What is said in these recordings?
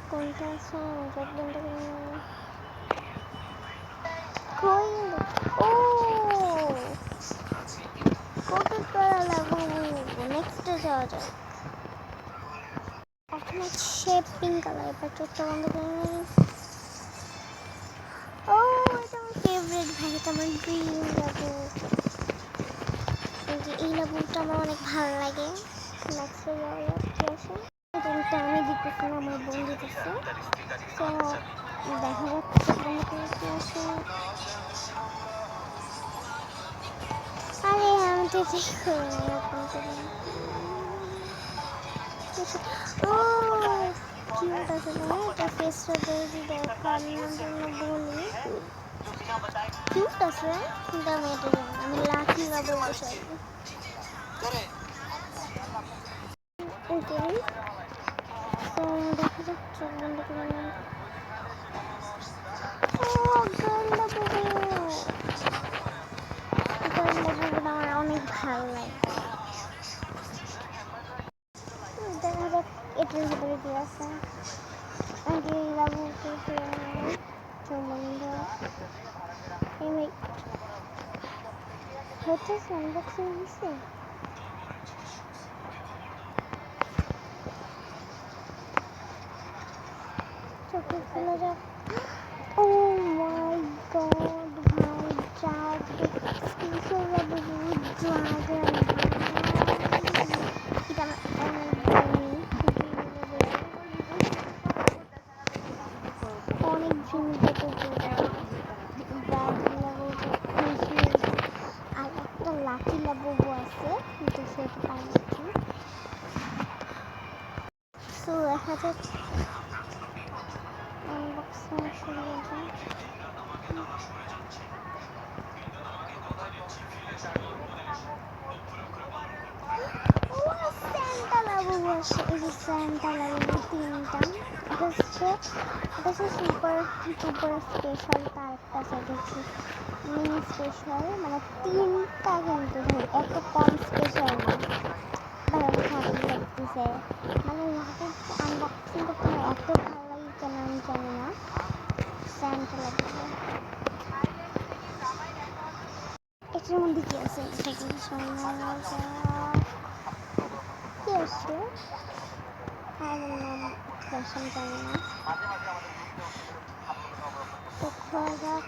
কোনটা আছে কই ও কোটি করা লাগবো নেক্সটে যাওয়া যায় এখন হচ্ছে পিঙ্ক কালার এবার চোখটা বন্ধ করে ও এটা আমার ফেভারিট ভাই এটা আমার ড্রিম লাবু এই লাবুটা আমার অনেক ভালো লাগে নেক্সটে যাওয়া যাক কি আছে এটা আমি দিতেছি না আমার বোন দিতেছে তো দেখা যাচ্ছে বন্ধ করে কি আছে আরে আমি তো দেখো ও কিউট আছে না এটা ফেসটা যদি দেখার জন্য বলি কিউট আছে কিন্তু আমি এটা জানি আমি লাকি লাবো বসাই ওকে তো দেখা যাচ্ছে বন্ধ করে ও গান্ডা বাবু আমার অনেক ভালো লাগে দেখা যাক এটার ভিতরে কি আছে আগে বাবুকে হচ্ছে আনবক্সিং হচ্ছে চোখে খুলে যাক ও মাই গড ভাই ড্রাগন এটা অনেক জিনিস আর একটা লাকি লাবু আছে কিন্তু সেটা পাইছি তো দেখা যাচ্ছে আনবক্সিং শুরু হয়েছে স্যান্টা লাবু আছে এই যে স্যান্টা লাবু তিনটা এটা হচ্ছে সুপার সুপার স্পেশাল তার একটা সেট হচ্ছে মিনি স্পেশাল মানে তিনটা কিন্তু এত কম স্পেশাল না ভালো লাগতেছে মানে আনবক্সিং করতে এত ভালো লাগে কেন আমি জানি না স্যান্টা লাবু এটার মধ্যে কি আছে কি আছে আর নাম ফ্যাশন জানি না তো খোলা যাক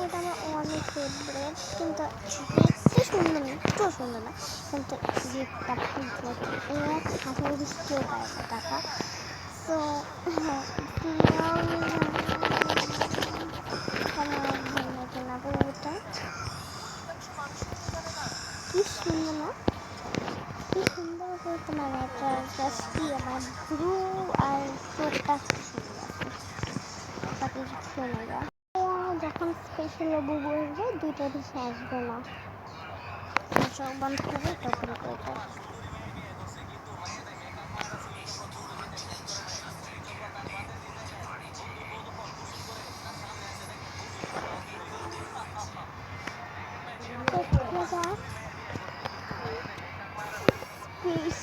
এটা আমার অনেক ফেভারিট কিন্তু দেখতে সুন্দর না একটু সুন্দর না কিন্তু গিফটটা এক হাজার বেশি কেউ পায় না টাকা তো কি সুন্দর না কি সুন্দর করে তোমার একটা জাস্ট কি আমার ব্লু আর চোখটা সুন্দর আছে শোনা যায় যখন স্পেশাল লাবু বলবে দুইটা বেশি আসবে না চোখ বন্ধ করবে তখন এটা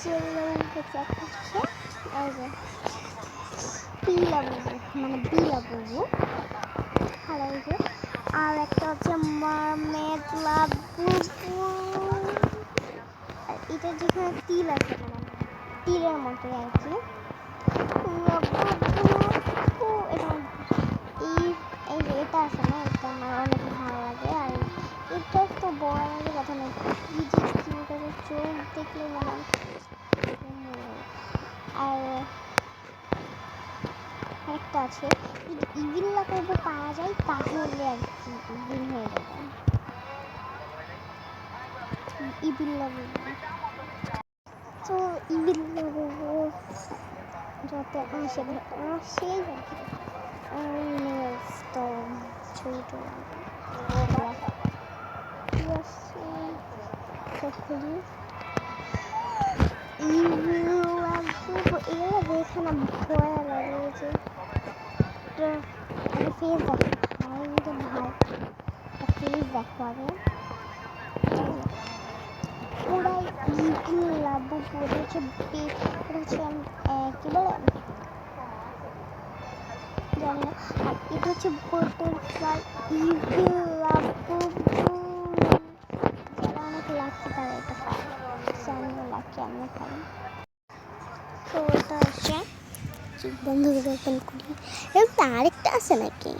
স্পেশাল লাবু হচ্ছে এই যে পিলা বাবু মানে বিলা বাবু আর এই যে আর একটা হচ্ছে মারমেড লাবু এটা যেখানে তিল আছে মানে তিলের মতো আর কি এটা এই যে এটা আছে না এটা আমার অনেক ভালো লাগে আর এটা তো বড় কথা নেই চোখ দেখলে মানে আর একটা আছে ইভিল লাবু পাওয়া যায় তাহলে আর কি ইভিল হয়ে যাবে ইভিল লাবু তো ইভিল লাবু যাতে আসেই তো ছোট খুলি এগুলো দেখে না ভয় লাগে যে ফেস দেখো ভাই কিন্তু ভাই ফেস দেখো আগে ওরাই লাবুবু, এটা হচ্ছে কি বলে জানি না। আর এটা হচ্ছে বাটারফ্লাই ইভিল লাবুবু, যারা অনেক লাকি তারা এটা পায়। আমিও লাকি, আমিও পাই। তো এটা হচ্ছে বন্ধ করে ওপেন করি। এরকম আরেকটা আছে নাকি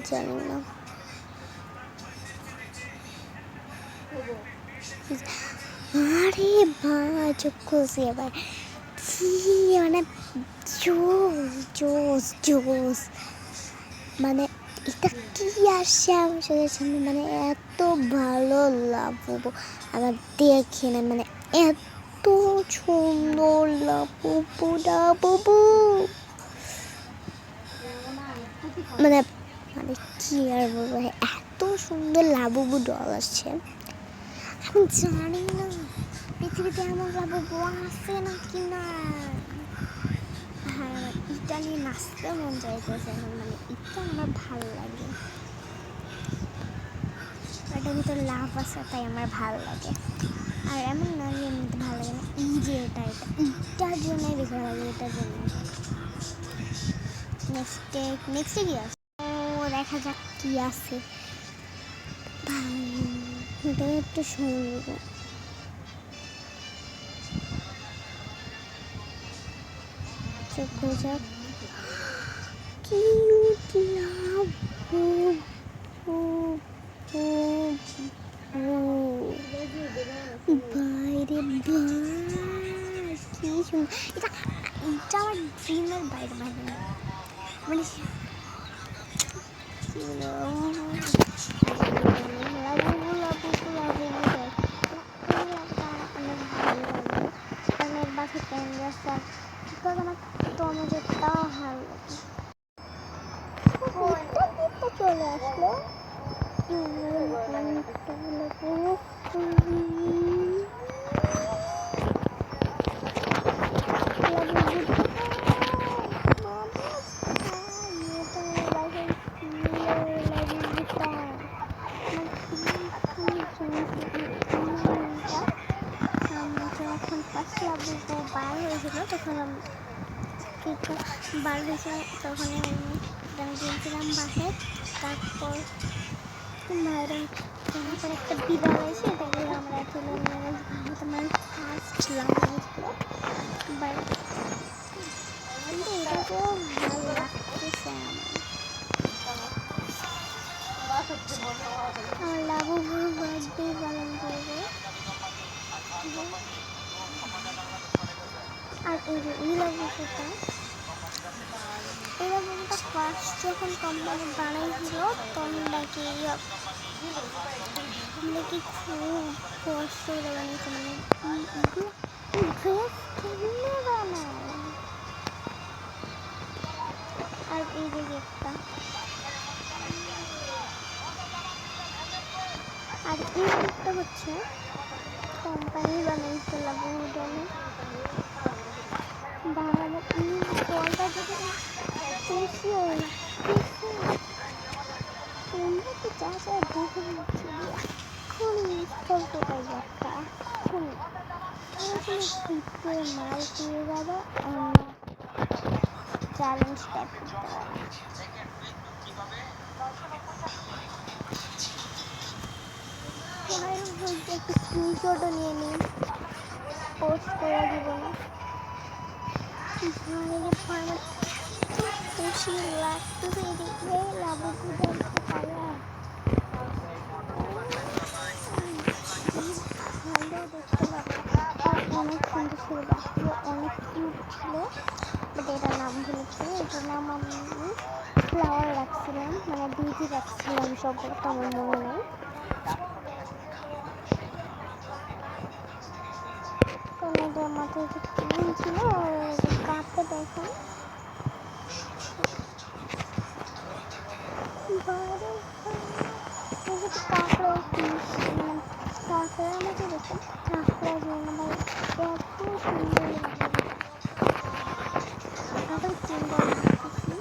জানি না। আরে বা চোখ খুলছি এবার। কি মানে জোস জোস জোস, মানে এটা কি আসছে আমার চোখের সামনে, মানে এত ভালো লাবুবু আমার দেখে না, মানে এত সুন্দর লাবুবু লাবুবু, মানে মানে কি আর বলবো, এত সুন্দর লাবুবু ডল আসছে। আমি জানি না পৃথিবীতে এমন লাবুবু আছে নাকি না। হ্যাঁ, এটা নিয়ে নাচতে মন চাইতেছে এখন, মানে এটা আমার ভালো লাগে। এটার ভিতরে লাভ আছে তাই আমার ভালো লাগে। আর এমন না যে এমনিতে ভালো লাগে না, এই যে এটার জন্যই বেশি ভালো লাগে, এটার জন্য। নেক্সটে কি আছে ও দেখা যাক কি আছে। এটা একটু সুন্দর, চোখ করে যাক। কিউট লাবুবু, বাইরে ভাই কি সুন্দর। এটা এটা আমার ড্রিমের বাইরে বাইরে, মানে কি লাবুবু লাবুবু লাবুবু দেখ, এই লাবুটা আমার অনেক ভালো লাগে। কারণ এর বাসে ক্যামেরা স্যার আমার টমেটোটাও ভালো লাগে। চলে আসলো যখন ফার্স্ট লাবুবু বার হয়েছিল তখন বার হয়েছে, তখন আমি গিয়েছিলাম বাসায়। তারপর তারপর একটা বিড়াল এসে এটাকে আমরা তুলে নিয়ে তোমার ফার্স্ট লাগাইছিল বাড়িতে, কিন্তু এটাকেও ভালো লাগতেছে আমার লাবুবুর বার্থডে পালন করবো। আর এই লাবুটা ফার্স্ট যখন কোম্পানি বানাইছিল তখন নাকি খুব কষ্ট করে বানিয়েছে, মানে ড্রেস কিনে বানায়। আর এই যে গেটটা, আর এই গেটটা হচ্ছে কোম্পানি বানাইছে লাবুবু ডলে বানানো। এই ডলটা যদি খুশি হয় তোমরা তো যা যা দেখে দিচ্ছি এখন ইনস্টল করে একটা, এখন শীতের মাল পেয়ে যাবে, চ্যালেঞ্জ টাইপ করতে পারে। একটু স্ক্রিনশটও নিয়ে নিই, পোস্ট করে দিব না। আমার খুশি লাগতেছে এদিকে লাবুবু দেখতে পারে। দেখতে পাবে আর অনেক সুন্দর ছিল, বাকিও অনেক কিউট ছিল, বাট এটার নাম ভুলেছিল। এটার নাম আমি ফ্লাওয়ার রাখছিলাম, মানে বিউটি রাখছিলাম, সবগুলো তো আমার মনে নেই। কারণ এটার মাথায় যে ক্রিম ছিল কাপে দেখুন কাঁকড়া কাঁকড়ার মতো দেখুন, কাঁকড়া যেন ভাই এত সুন্দর লাগে। এখন চিন্তা করতেছি